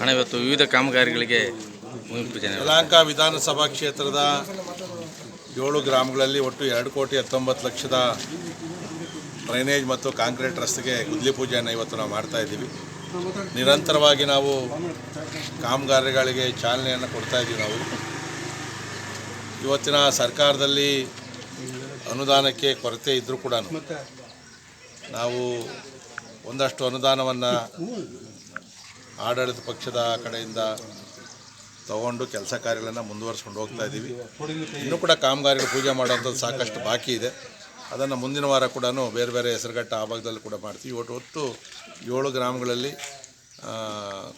ಅಣ್ಣ, ಇವತ್ತು ವಿವಿಧ ಕಾಮಗಾರಿಗಳಿಗೆ ಯಲಹಂಕ ವಿಧಾನಸಭಾ ಕ್ಷೇತ್ರದ 7 ಗ್ರಾಮಗಳಲ್ಲಿ ಒಟ್ಟು 2,19,00,000 ಡ್ರೈನೇಜ್ ಮತ್ತು ಕಾಂಕ್ರೀಟ್ ರಸ್ತೆಗೆ ಗುದ್ಲಿ ಪೂಜೆಯನ್ನು ಇವತ್ತು ನಾವು ಮಾಡ್ತಾಯಿದ್ದೀವಿ. ನಿರಂತರವಾಗಿ ನಾವು ಕಾಮಗಾರಿಗಳಿಗೆ ಚಾಲನೆಯನ್ನು ಕೊಡ್ತಾಯಿದ್ದೀವಿ. ನಾವು ಇವತ್ತಿನ ಸರ್ಕಾರದಲ್ಲಿ ಅನುದಾನಕ್ಕೆ ಕೊರತೆ ಇದ್ದರೂ ಕೂಡ ನಾವು ಒಂದಷ್ಟು ಅನುದಾನವನ್ನು ಆಡಳಿತ ಪಕ್ಷದ ಕಡೆಯಿಂದ ತಗೊಂಡು ಕೆಲಸ ಕಾರ್ಯಗಳನ್ನು ಮುಂದುವರಿಸ್ಕೊಂಡು ಹೋಗ್ತಾ ಇದ್ದೀವಿ. ಇನ್ನೂ ಕೂಡ ಕಾಮಗಾರಿಗಳು ಪೂಜೆ ಮಾಡುವಂಥದ್ದು ಸಾಕಷ್ಟು ಬಾಕಿ ಇದೆ. ಅದನ್ನು ಮುಂದಿನ ವಾರ ಕೂಡ ಬೇರೆ ಬೇರೆ ಹೆಸರುಘಟ್ಟ ಆ ಭಾಗದಲ್ಲಿ ಕೂಡ ಮಾಡ್ತೀವಿ. ಒಟ್ಟು 7 ಗ್ರಾಮಗಳಲ್ಲಿ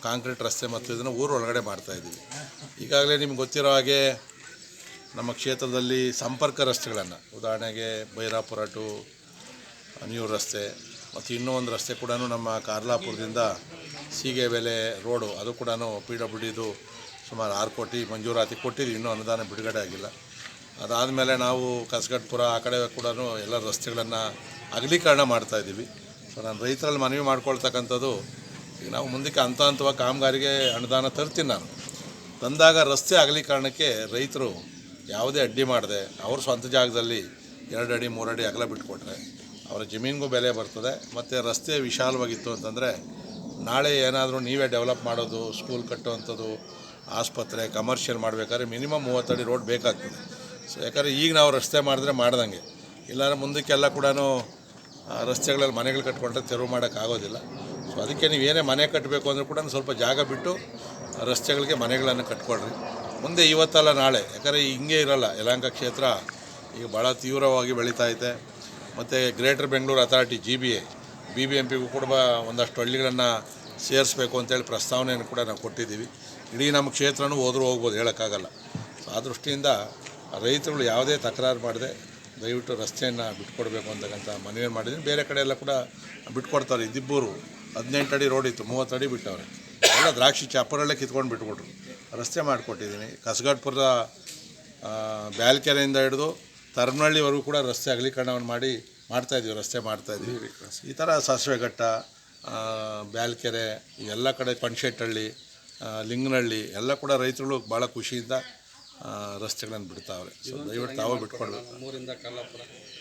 ಕಾಂಕ್ರೀಟ್ ರಸ್ತೆ ಮತ್ತು ಇದನ್ನು ಊರೊಳಗಡೆ ಮಾಡ್ತಾಯಿದ್ದೀವಿ. ಈಗಾಗಲೇ ನಿಮ್ಗೆ ಗೊತ್ತಿರೋ ಹಾಗೆ ನಮ್ಮ ಕ್ಷೇತ್ರದಲ್ಲಿ ಸಂಪರ್ಕ ರಸ್ತೆಗಳನ್ನು, ಉದಾಹರಣೆಗೆ ಬೈರಾಪುರ ಟು ಅನಿಯೂರು ರಸ್ತೆ ಮತ್ತು ಇನ್ನೂ ಒಂದು ರಸ್ತೆ ಕೂಡ ನಮ್ಮ ಕಾರ್ಲಾಪುರದಿಂದ ಸೀಗೆಬೆಲೆ ರೋಡು, ಅದು ಕೂಡ PWDದು ಸುಮಾರು 6 ಕೋಟಿ ಮಂಜೂರಾತಿ ಕೊಟ್ಟಿದ್ದೀವಿ. ಇನ್ನೂ ಅನುದಾನ ಬಿಡುಗಡೆ ಆಗಿಲ್ಲ. ಅದಾದಮೇಲೆ ನಾವು ಕಸಗಟ್ಟಪುರ ಆ ಕಡೆ ಕೂಡ ಎಲ್ಲ ರಸ್ತೆಗಳನ್ನು ಅಗಲೀಕರಣ ಮಾಡ್ತಾಯಿದ್ದೀವಿ. ಸೊ ನಾನು ರೈತರಲ್ಲಿ ಮನವಿ ಮಾಡ್ಕೊಳ್ತಕ್ಕಂಥದ್ದು, ಈಗ ನಾವು ಮುಂದಕ್ಕೆ ಹಂತವಾಗಿ ಕಾಮಗಾರಿಗೆ ಅನುದಾನ ತರ್ತೀನಿ. ನಾನು ತಂದಾಗ ರಸ್ತೆ ಅಗಲೀಕರಣಕ್ಕೆ ರೈತರು ಯಾವುದೇ ಅಡ್ಡಿ ಮಾಡದೆ ಅವ್ರ ಸ್ವಂತ ಜಾಗದಲ್ಲಿ 2 ಅಡಿ 3 ಅಡಿ ಅಗಲ ಬಿಟ್ಕೊಟ್ರೆ ಅವರ ಜಮೀನಿಗೂ ಬೆಲೆ ಬರ್ತದೆ. ಮತ್ತು ರಸ್ತೆ ವಿಶಾಲವಾಗಿತ್ತು ಅಂತಂದರೆ ನಾಳೆ ಏನಾದರೂ ನೀವೇ ಡೆವಲಪ್ ಮಾಡೋದು, ಸ್ಕೂಲ್ ಕಟ್ಟುವಂಥದ್ದು, ಆಸ್ಪತ್ರೆ, ಕಮರ್ಷಿಯಲ್ ಮಾಡಬೇಕಾದ್ರೆ ಮಿನಿಮಮ್ 30 ಅಡಿ ರೋಡ್ ಬೇಕಾಗ್ತದೆ. ಸೊ ಯಾಕಂದರೆ ಈಗ ನಾವು ರಸ್ತೆ ಮಾಡಿದ್ರೆ ಮಾಡ್ದಂಗೆ, ಇಲ್ಲಾಂದ್ರೆ ಮುಂದಕ್ಕೆಲ್ಲ ಕೂಡ ರಸ್ತೆಗಳಲ್ಲಿ ಮನೆಗಳು ಕಟ್ಕೊಂಡ್ರೆ ತೆರವು ಮಾಡೋಕ್ಕಾಗೋದಿಲ್ಲ. ಸೊ ಅದಕ್ಕೆ ನೀವೇನೇ ಮನೆ ಕಟ್ಟಬೇಕು ಅಂದರೂ ಕೂಡ ಸ್ವಲ್ಪ ಜಾಗ ಬಿಟ್ಟು ರಸ್ತೆಗಳಿಗೆ ಮನೆಗಳನ್ನು ಕಟ್ಕೊಳ್ರಿ. ಮುಂದೆ ಇವತ್ತಲ್ಲ ನಾಳೆ, ಯಾಕಂದರೆ ಹಿಂಗೆ ಇರಲ್ಲ. ಯಲಹಂಕ ಕ್ಷೇತ್ರ ಈಗ ಭಾಳ ತೀವ್ರವಾಗಿ ಬೆಳೀತಾ ಇದೆ. ಮತ್ತು ಗ್ರೇಟರ್ ಬೆಂಗಳೂರು ಅಥಾರಿಟಿ BBMPಗೂ ಕೂಡ ಒಂದಷ್ಟು ಹಳ್ಳಿಗಳನ್ನು ಸೇರಿಸ್ಬೇಕು ಅಂತೇಳಿ ಪ್ರಸ್ತಾವನೆಯನ್ನು ಕೂಡ ನಾವು ಕೊಟ್ಟಿದ್ದೀವಿ. ಇಡೀ ನಮ್ಮ ಕ್ಷೇತ್ರನೂ ಹೋದರೂ ಹೋಗ್ಬೋದು, ಹೇಳೋಕ್ಕಾಗಲ್ಲ. ಸೊ ಆ ದೃಷ್ಟಿಯಿಂದ ರೈತರುಗಳು ಯಾವುದೇ ತಕರಾರು ಮಾಡದೆ ದಯವಿಟ್ಟು ರಸ್ತೆಯನ್ನು ಬಿಟ್ಕೊಡ್ಬೇಕು ಅಂತಕ್ಕಂಥ ಮನವಿಯನ್ನು ಮಾಡಿದ್ದೀನಿ. ಬೇರೆ ಕಡೆ ಎಲ್ಲ ಕೂಡ ಬಿಟ್ಕೊಡ್ತಾರೆ. ದಿಬ್ಬೂರು 18 ಅಡಿ ರೋಡ್ ಇತ್ತು, 30 ಅಡಿ ಬಿಟ್ಟವ್ರೆ. ಎಲ್ಲ ದ್ರಾಕ್ಷಿ ಚಾಪರಲ್ಲೇ ಕಿತ್ಕೊಂಡು ಬಿಟ್ಕೊಟ್ರು. ರಸ್ತೆ ಮಾಡಿಕೊಟ್ಟಿದ್ದೀನಿ. ಕಸಗಟ್ಟಪುರದ ಬ್ಯಾಲ್ಕೆರೆಯಿಂದ ಹಿಡಿದು ತರನಹಳ್ಳಿವರೆಗೂ ಕೂಡ ರಸ್ತೆ ಅಗಲೀಕರಣವನ್ನು ಮಾಡ್ತಾಯಿದ್ದೀವಿ, ರಸ್ತೆ ಮಾಡ್ತಾಯಿದ್ದೀವಿ. ಈ ಥರ ಸಾಸಿವೆಘಟ್ಟ, ಬ್ಯಾಲ್ಕೆರೆ, ಎಲ್ಲ ಕಡೆ ಪಂಚೆಟ್ಟಹಳ್ಳಿ, ಲಿಂಗನಹಳ್ಳಿ ಎಲ್ಲ ಕೂಡ ರೈತರುಗಳು ಭಾಳ ಖುಷಿಯಿಂದ ರಸ್ತೆಗಳನ್ನು ಬಿಡ್ತಾವ್ರೆ. ಸೊ ದಯವಿಟ್ಟು ತಾವೇ ಬಿಟ್ಕೊಡ್ಬೇಕು.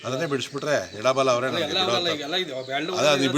ಅದನ್ನೇ ಬಿಡಿಸ್ಬಿಟ್ರೆ ಎಡಬಲ ಅವರೇ ನಮಗೆ